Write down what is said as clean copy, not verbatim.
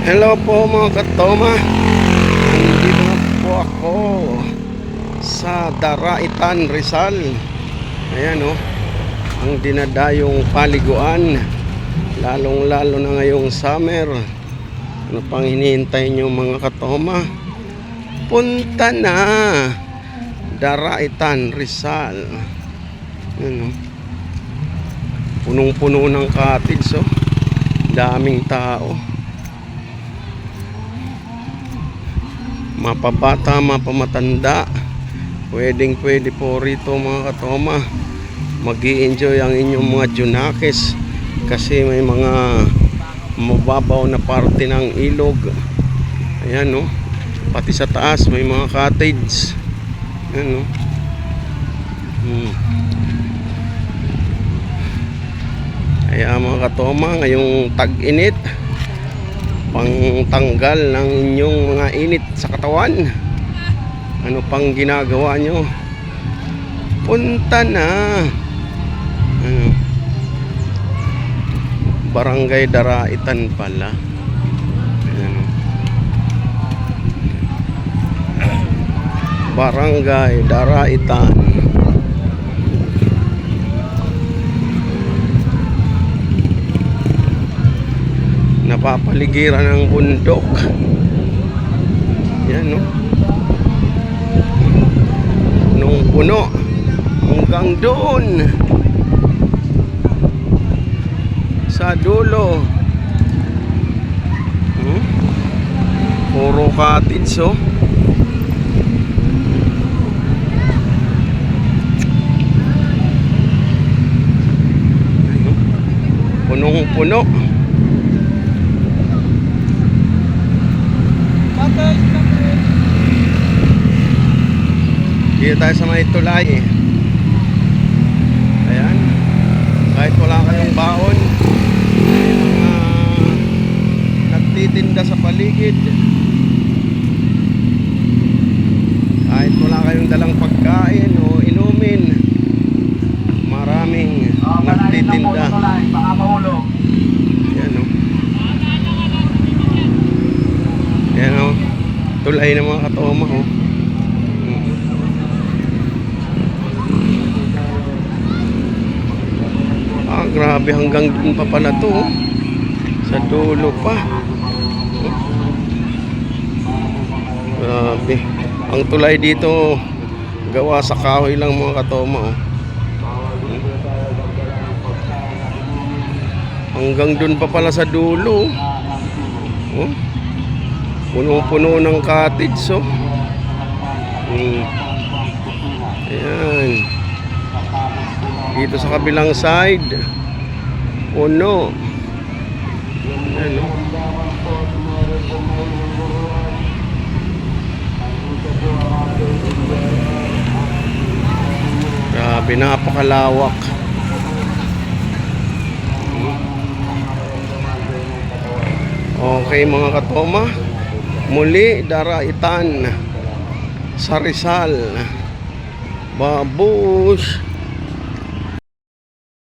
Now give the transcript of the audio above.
Hello po mga katoma. Nandito na po ako sa Daraitan, Rizal. Ayan o, ang dinadayong paliguan, lalong lalo na ngayong summer. Ano pang hinihintay nyo mga katoma? Punta na Daraitan, Rizal. Ayan o, punong-puno ng cottage o, daming tao. Mapabata, mapamatanda, pwede po rito mga katoma. Mag-i-enjoy ang inyong mga junakes kasi may mga mababaw na parte ng ilog. Ayan no, pati sa taas may mga cottage. Ayan no. Kaya mga katoma, ngayong tag-init, pangtanggal ng inyong mga init sa katawan, ano pang ginagawa nyo? Punta na ano, Barangay Daraitan pala. Ano, Barangay Daraitan. Napapaligiran ng bundok. Yan no, punong-puno hanggang doon sa dulo. Puro cottage oh. Punong-puno. Dito tayo sa may tulay. Ayan, kahit wala kayong baon, may mga nagtitinda sa paligid. Kahit wala kayong dalang pagkain o inumin, maraming nagtitinda. Ayan o, ayan o, tulay ng mga katoma o. Grabe, hanggang dun pa pala to oh. Sa dulo pa oh. Grabe. Ang tulay dito gawa sa kahoy lang mga katoma oh. Hanggang dun pa pala sa dulo oh. Puno-puno ng cottage oh. Ayan. Dito sa kabilang side puno. Ano? Grabe, napakalawak. Okay mga katoma, muli Daraitan sa Rizal. Babush.